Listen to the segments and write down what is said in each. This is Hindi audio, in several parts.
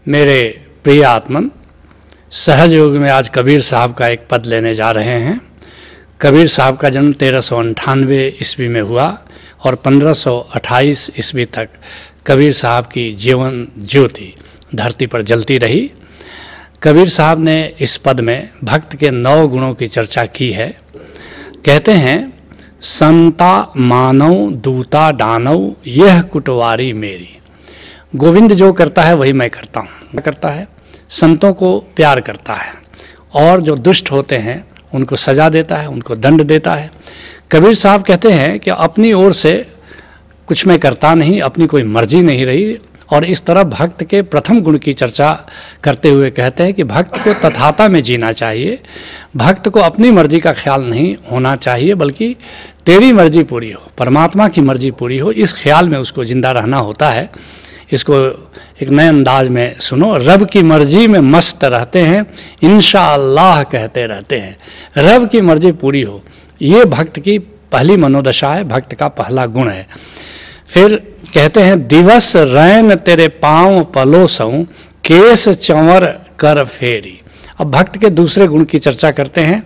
मेरे प्रिय आत्मन, सहज योग में आज कबीर साहब का एक पद लेने जा रहे हैं। कबीर साहब का जन्म 1398 ईस्वी में हुआ और 1528 ईस्वी तक कबीर साहब की जीवन ज्योति धरती पर जलती रही। कबीर साहब ने इस पद में भक्त के 9 गुणों की चर्चा की है। कहते हैं, संता मानव दूता दानव यह कुटवारी मेरी। गोविंद जो करता है वही मैं करता हूँ। करता है, संतों को प्यार करता है और जो दुष्ट होते हैं उनको सजा देता है, उनको दंड देता है। कबीर साहब कहते हैं कि अपनी ओर से कुछ मैं करता नहीं, अपनी कोई मर्जी नहीं रही। और इस तरह भक्त के प्रथम गुण की चर्चा करते हुए कहते हैं कि भक्त को तथाता में जीना चाहिए। भक्त को अपनी मर्जी का ख्याल नहीं होना चाहिए, बल्कि तेरी मर्जी पूरी हो, परमात्मा की मर्जी पूरी हो, इस ख्याल में उसको जिंदा रहना होता है। इसको एक नए अंदाज में सुनो। रब की मर्जी में मस्त रहते हैं, इंशाअल्लाह कहते रहते हैं। रब की मर्जी पूरी हो, ये भक्त की पहली मनोदशा है, भक्त का पहला गुण है। फिर कहते हैं, दिवस रैन तेरे पाँव पलोसऊं केस चंवर कर फेरी। अब भक्त के दूसरे गुण की चर्चा करते हैं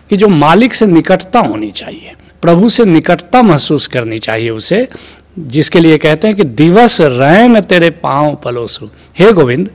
कि जो मालिक से निकटता होनी चाहिए, प्रभु से निकटता महसूस करनी चाहिए उसे, जिसके लिए कहते हैं कि दिवस रैन तेरे पाँव पलोसूं। हे गोविंद,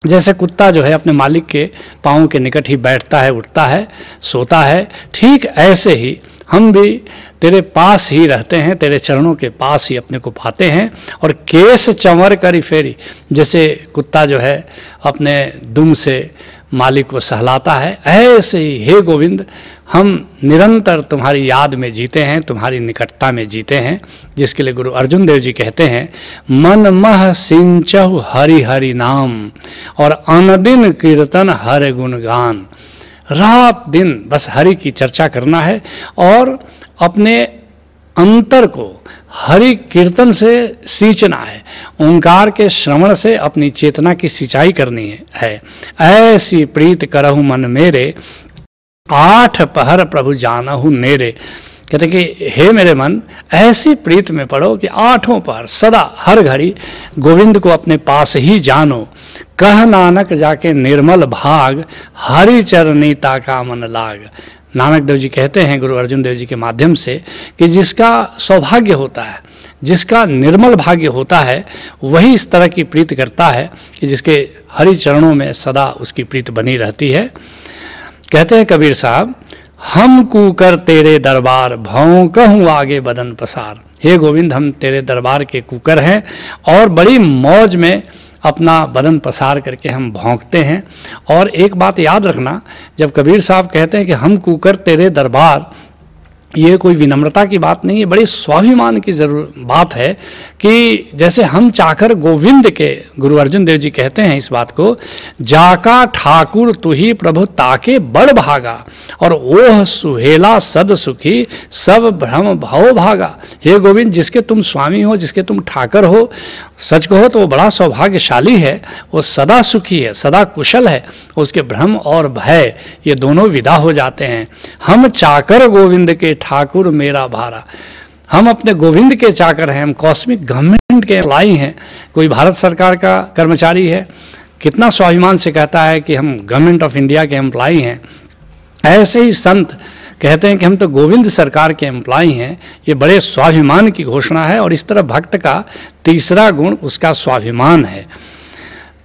जैसे कुत्ता जो है अपने मालिक के पाँव के निकट ही बैठता है, उठता है, सोता है, ठीक ऐसे ही हम भी तेरे पास ही रहते हैं, तेरे चरणों के पास ही अपने को पाते हैं। और केस चंवर करी फेरी, जैसे कुत्ता जो है अपने दुम से मालिक को सहलाता है, ऐसे ही हे गोविंद हम निरंतर तुम्हारी याद में जीते हैं, तुम्हारी निकटता में जीते हैं। जिसके लिए गुरु अर्जुन देव जी कहते हैं, मन मह सिंचहु हरि हरि नाम और अनदिन कीर्तन हर गुणगान। रात दिन बस हरि की चर्चा करना है और अपने अंतर को हरि कीर्तन से सींचना है, ओंकार के श्रवण से अपनी चेतना की सिंचाई करनी है। ऐसी प्रीत करहु मन मेरे 8 पहर प्रभु जानहु नेरे। कहते कि हे मेरे मन, ऐसी प्रीत में पड़ो कि 8 पहर सदा हर घड़ी गोविंद को अपने पास ही जानो। कह नानक जाके निर्मल भाग हरि चरनीता का मन लाग। नानक देव जी कहते हैं गुरु अर्जुन देव जी के माध्यम से कि जिसका सौभाग्य होता है, जिसका निर्मल भाग्य होता है, वही इस तरह की प्रीत करता है कि जिसके हरि चरणों में सदा उसकी प्रीत बनी रहती है। कहते हैं कबीर साहब, हम कूकर तेरे दरबार भौंकहूँ आगे बदन पसार। हे गोविंद, हम तेरे दरबार के कुकर हैं और बड़ी मौज में अपना बदन पसार करके हम भौंकते हैं। और एक बात याद रखना, जब कबीर साहब कहते हैं कि हम कूकर तेरे दरबार, ये कोई विनम्रता की बात नहीं है, बड़ी स्वाभिमान की बात है कि जैसे हम चाकर गोविंद के, गुरु अर्जुन देव जी कहते हैं इस बात को, जाका ठाकुर तुही प्रभु ताके बड़ भागा और ओह सुहेला सद सुखी सब भ्रम भव भागा। हे गोविंद, जिसके तुम स्वामी हो, जिसके तुम ठाकर हो, सच कहो तो वो बड़ा सौभाग्यशाली है, वो सदा सुखी है, सदा कुशल है, उसके भ्रम और भय ये दोनों विदा हो जाते हैं। हम चाकर गोविंद के ठाकुर मेरा भारा। हम अपने गोविंद के चाकर हैं, हम कॉस्मिक गवर्नमेंट के एम्प्लॉई हैं। कोई भारत सरकार का कर्मचारी है, कितना स्वाभिमान से कहता है कि हम गवर्नमेंट ऑफ इंडिया के एम्प्लॉई हैं। ऐसे ही संत कहते हैं कि हम तो गोविंद सरकार के एम्प्लॉई हैं। ये बड़े स्वाभिमान की घोषणा है और इस तरह भक्त का तीसरा गुण उसका स्वाभिमान है।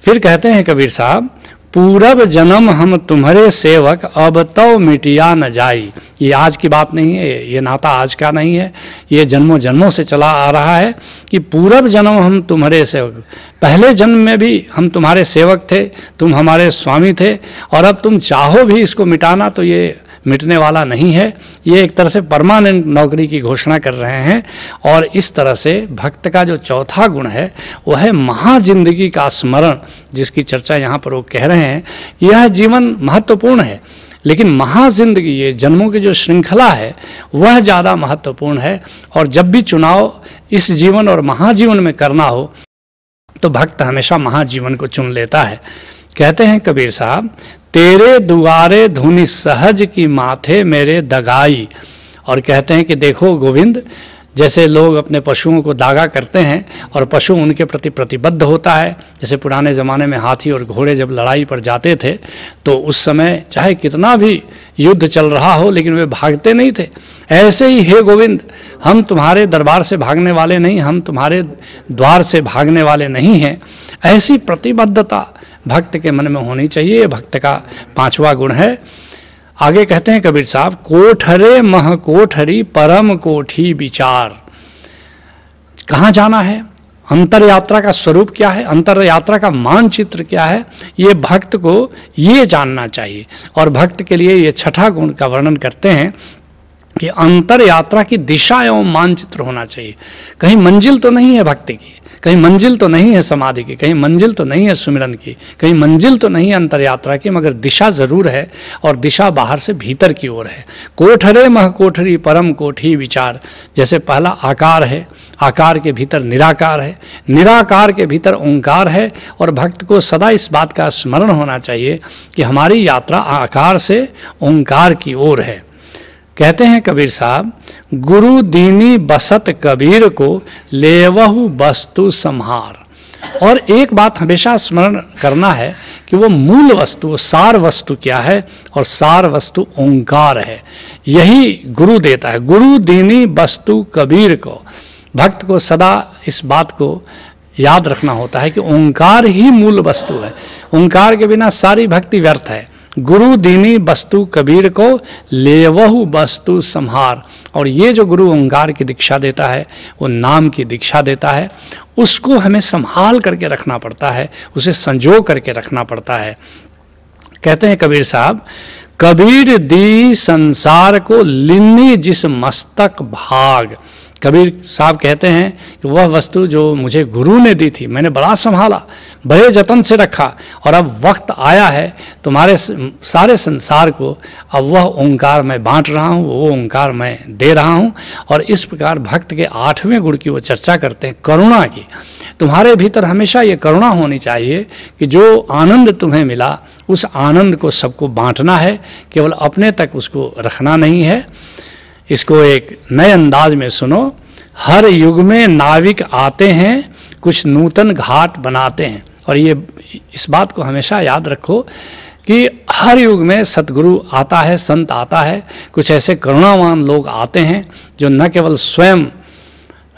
फिर कहते हैं कबीर साहब, पूरब जन्म हम तुम्हारे सेवक अब तो मिटिया न जाई। ये आज की बात नहीं है, ये नाता आज का नहीं है, ये जन्मों जन्मों से चला आ रहा है कि पूरब जन्म हम तुम्हारे सेवक, पहले जन्म में भी हम तुम्हारे सेवक थे, तुम हमारे स्वामी थे, और अब तुम चाहो भी इसको मिटाना तो ये मिटने वाला नहीं है। ये एक तरह से परमानेंट नौकरी की घोषणा कर रहे हैं। और इस तरह से भक्त का जो चौथा गुण है वह है महाजिंदगी का स्मरण, जिसकी चर्चा यहाँ पर वो कह रहे हैं। यह जीवन महत्वपूर्ण है, लेकिन महाजिंदगी, ये जन्मों की जो श्रृंखला है वह ज़्यादा महत्वपूर्ण है। और जब भी चुनाव इस जीवन और महाजीवन में करना हो तो भक्त हमेशा महाजीवन को चुन लेता है। कहते हैं कबीर साहब, तेरे दुआरे धुनि सहज की माथे मेरे दगाई। और कहते हैं कि देखो गोविंद, जैसे लोग अपने पशुओं को दागा करते हैं और पशु उनके प्रति प्रतिबद्ध होता है, जैसे पुराने ज़माने में हाथी और घोड़े जब लड़ाई पर जाते थे तो उस समय चाहे कितना भी युद्ध चल रहा हो लेकिन वे भागते नहीं थे। ऐसे ही हे गोविंद, हम तुम्हारे दरबार से भागने वाले नहीं, हम तुम्हारे द्वार से भागने वाले नहीं हैं। ऐसी प्रतिबद्धता भक्त के मन में होनी चाहिए। ये भक्त का 5वां गुण है। आगे कहते हैं कबीर साहब, कोठरे मह कोठरी परम कोठी विचार। कहाँ जाना है, अंतर यात्रा का स्वरूप क्या है, अंतर यात्रा का मानचित्र क्या है, ये भक्त को ये जानना चाहिए। और भक्त के लिए ये 6ठा गुण का वर्णन करते हैं कि अंतर यात्रा की दिशा एवं मानचित्र होना चाहिए। कहीं मंजिल तो नहीं है भक्ति की, कहीं मंजिल तो नहीं है समाधि की, कहीं मंजिल तो नहीं है सुमिरन की, कहीं मंजिल तो नहीं है अंतर यात्रा की, मगर दिशा जरूर है और दिशा बाहर से भीतर की ओर है। कोठरे मह कोठरी परम कोठी विचार। जैसे पहला आकार है, आकार के भीतर निराकार है, निराकार के भीतर ओंकार है। और भक्त को सदा इस बात का स्मरण होना चाहिए कि हमारी यात्रा आकार से ओंकार की ओर है। कहते हैं कबीर साहब, गुरु दीनी बसत कबीर को लेवहु वस्तु संहार। और एक बात हमेशा स्मरण करना है कि वो मूल वस्तु, सार वस्तु क्या है, और सार वस्तु ओंकार है। यही गुरु देता है। गुरु दीनी वस्तु कबीर को। भक्त को सदा इस बात को याद रखना होता है कि ओंकार ही मूल वस्तु है। ओंकार के बिना सारी भक्ति व्यर्थ है। गुरु दीनी वस्तु कबीर को लेवहु वस्तु संहार। और ये जो गुरु ओंकार की दीक्षा देता है, वो नाम की दीक्षा देता है, उसको हमें संभाल करके रखना पड़ता है, उसे संजो करके रखना पड़ता है। कहते हैं कबीर साहब, कबीर दी संसार को लिन्नी जिस मस्तक भाग। कबीर साहब कहते हैं कि वह वस्तु जो मुझे गुरु ने दी थी, मैंने बड़ा संभाला, बड़े जतन से रखा, और अब वक्त आया है तुम्हारे सारे संसार को अब वह ओंकार मैं बांट रहा हूँ, वो ओंकार मैं दे रहा हूँ। और इस प्रकार भक्त के 8वें गुण की वो चर्चा करते हैं, करुणा की। तुम्हारे भीतर हमेशा ये करुणा होनी चाहिए कि जो आनंद तुम्हें मिला उस आनंद को सबको बांटना है, केवल अपने तक उसको रखना नहीं है। इसको एक नए अंदाज में सुनो। हर युग में नाविक आते हैं, कुछ नूतन घाट बनाते हैं। और ये इस बात को हमेशा याद रखो कि हर युग में सतगुरु आता है, संत आता है, कुछ ऐसे करुणावान लोग आते हैं जो न केवल स्वयं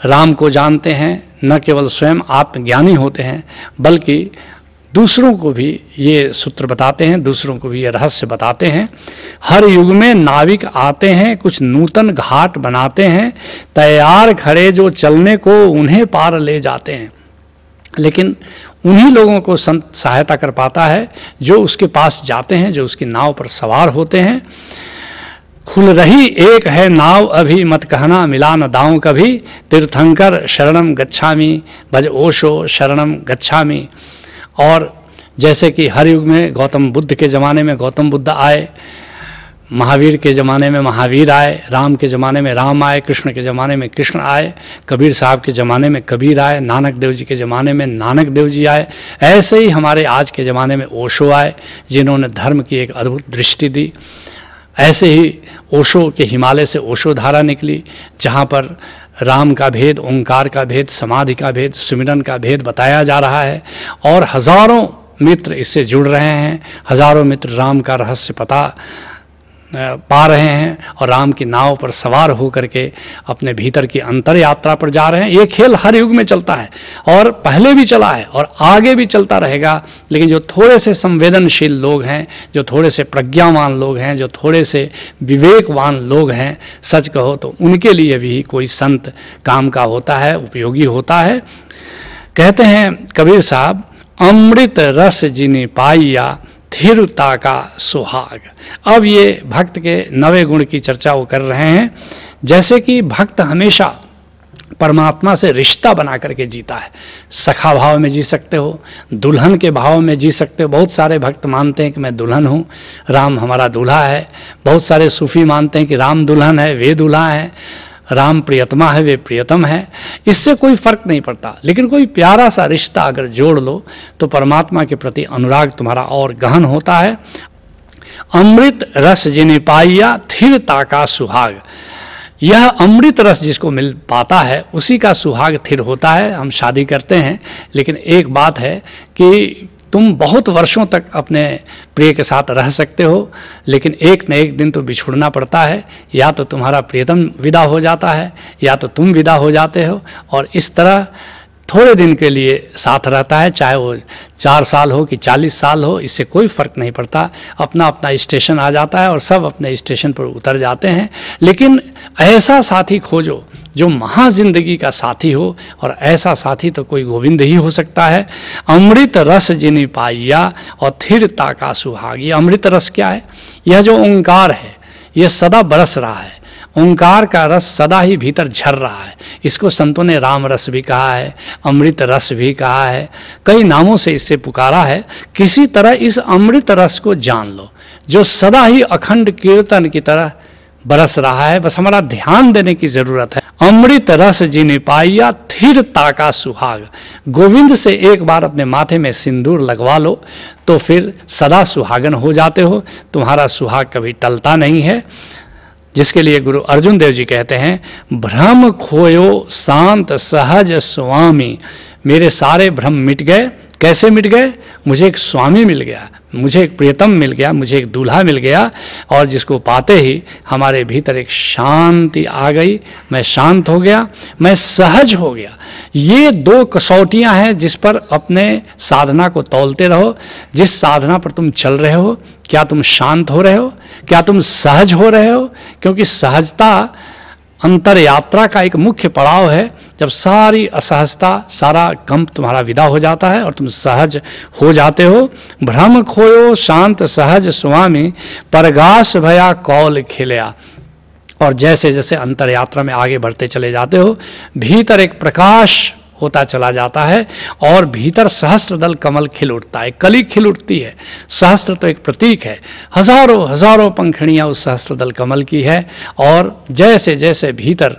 राम को जानते हैं, न केवल स्वयं आत्मज्ञानी होते हैं, बल्कि दूसरों को भी ये सूत्र बताते हैं, दूसरों को भी ये रहस्य बताते हैं। हर युग में नाविक आते हैं, कुछ नूतन घाट बनाते हैं, तैयार खड़े जो चलने को उन्हें पार ले जाते हैं। लेकिन उन्हीं लोगों को संत सहायता कर पाता है जो उसके पास जाते हैं, जो उसकी नाव पर सवार होते हैं। खुल रही एक है नाव अभी, मत कहना मिला न दांव कभी, तीर्थंकर शरणम गच्छामि, भज ओशो शरणम गच्छामि। और जैसे कि हर युग में गौतम बुद्ध के ज़माने में गौतम बुद्ध आए, महावीर के ज़माने में महावीर आए, राम के ज़माने में राम आए, कृष्ण के ज़माने में कृष्ण आए, कबीर साहब के ज़माने में कबीर आए, नानक देव जी के ज़माने में नानक देव जी आए। ऐसे ही हमारे आज के ज़माने में ओशो आए, जिन्होंने धर्म की एक अद्भुत दृष्टि दी। ऐसे ही ओशो के हिमालय से ओशो धारा निकली, जहाँ पर राम का भेद, ओंकार का भेद, समाधि का भेद, सुमिरन का भेद बताया जा रहा है। और हजारों मित्र इससे जुड़ रहे हैं, हजारों मित्र राम का रहस्य पा रहे हैं और राम की नाव पर सवार होकर के अपने भीतर की अंतर यात्रा पर जा रहे हैं। ये खेल हर युग में चलता है और पहले भी चला है और आगे भी चलता रहेगा। लेकिन जो थोड़े से संवेदनशील लोग हैं, जो थोड़े से प्रज्ञावान लोग हैं, जो थोड़े से विवेकवान लोग हैं, सच कहो तो उनके लिए भी कोई संत काम का होता है, उपयोगी होता है। कहते हैं कबीर साहब, अमृत रस जिनि पाइया धीरता का सुहाग। अब ये भक्त के 9वें गुण की चर्चा वो कर रहे हैं। जैसे कि भक्त हमेशा परमात्मा से रिश्ता बना करके जीता है। सखा भाव में जी सकते हो, दुल्हन के भाव में जी सकते हो। बहुत सारे भक्त मानते हैं कि मैं दुल्हन हूँ, राम हमारा दूल्हा है। बहुत सारे सूफी मानते हैं कि राम दुल्हन है, वे दूल्हा है, राम प्रियतमा है, वे प्रियतम है। इससे कोई फर्क नहीं पड़ता, लेकिन कोई प्यारा सा रिश्ता अगर जोड़ लो तो परमात्मा के प्रति अनुराग तुम्हारा और गहन होता है। अमृत रस जिनि पाइया, स्थिरता का सुहाग। यह अमृत रस जिसको मिल पाता है उसी का सुहाग थिर होता है। हम शादी करते हैं, लेकिन एक बात है कि तुम बहुत वर्षों तक अपने प्रिय के साथ रह सकते हो, लेकिन एक न एक दिन तो बिछुड़ना पड़ता है। या तो तुम्हारा प्रियतम विदा हो जाता है या तो तुम विदा हो जाते हो, और इस तरह थोड़े दिन के लिए साथ रहता है, चाहे वो 4 साल हो कि 40 साल हो, इससे कोई फ़र्क नहीं पड़ता। अपना अपना स्टेशन आ जाता है और सब अपने स्टेशन पर उतर जाते हैं। लेकिन ऐसा साथी खोजो जो महाजिंदगी का साथी हो, और ऐसा साथी तो कोई गोविंद ही हो सकता है। अमृत रस जिनि पाइया और थिरता का सुहाग। ये अमृत रस क्या है? यह जो ओंकार है यह सदा बरस रहा है। ओंकार का रस सदा ही भीतर झर रहा है। इसको संतों ने राम रस भी कहा है, अमृत रस भी कहा है, कई नामों से इससे पुकारा है। किसी तरह इस अमृत रस को जान लो जो सदा ही अखंड कीर्तन की तरह बरस रहा है। बस हमारा ध्यान देने की जरूरत है। अमृत रस जिनि पाइया थिरता का सुहाग। गोविंद से एक बार अपने माथे में सिंदूर लगवा लो तो फिर सदा सुहागन हो जाते हो। तुम्हारा सुहाग कभी टलता नहीं है। जिसके लिए गुरु अर्जुन देव जी कहते हैं, भ्रम खोयो शांत सहज स्वामी। मेरे सारे भ्रम मिट गए। कैसे मिट गए? मुझे एक स्वामी मिल गया, मुझे एक प्रियतम मिल गया, मुझे एक दूल्हा मिल गया, और जिसको पाते ही हमारे भीतर एक शांति आ गई। मैं शांत हो गया, मैं सहज हो गया। ये 2 कसौटियां हैं जिस पर अपने साधना को तौलते रहो। जिस साधना पर तुम चल रहे हो, क्या तुम शांत हो रहे हो? क्या तुम सहज हो रहे हो? क्योंकि सहजता अंतर यात्रा का एक मुख्य पड़ाव है। जब सारी असहजता, सारा कंप तुम्हारा विदा हो जाता है और तुम सहज हो जाते हो। भ्रम खोयो शांत सहज स्वामी, परगास भया कौल खिलया। और जैसे जैसे अंतर यात्रा में आगे बढ़ते चले जाते हो, भीतर एक प्रकाश होता चला जाता है और भीतर सहस्त्रदल कमल खिल उठता है, कली खिल उठती है। सहस्त्र तो एक प्रतीक है, हजारों हजारों पंखुड़ियाँ उस सहस्त्रदल कमल की है। और जैसे जैसे भीतर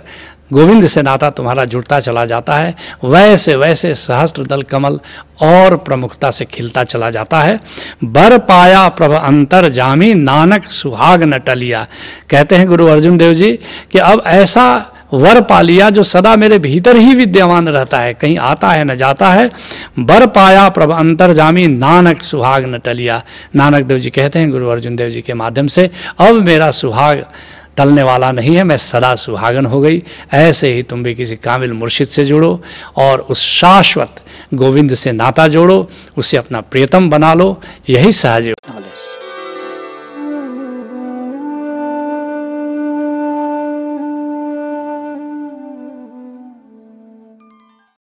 गोविंद से नाता तुम्हारा जुड़ता चला जाता है, वैसे वैसे सहस्त्रदल कमल और प्रमुखता से खिलता चला जाता है। बर पाया प्रभ अंतर जामी, नानक सुहाग न टलिया। कहते हैं गुरु अर्जुन देव जी कि अब ऐसा वर पा लिया जो सदा मेरे भीतर ही विद्यमान रहता है, कहीं आता है न जाता है। बर पाया प्रभ अंतर्जामी, नानक सुहाग न टलिया। नानक देव जी कहते हैं गुरु अर्जुन देव जी के माध्यम से, अब मेरा सुहाग टलने वाला नहीं है, मैं सदा सुहागन हो गई। ऐसे ही तुम भी किसी कामिल मुर्शिद से जुड़ो और उस शाश्वत गोविंद से नाता जोड़ो, उसे अपना प्रियतम बना लो। यही सहज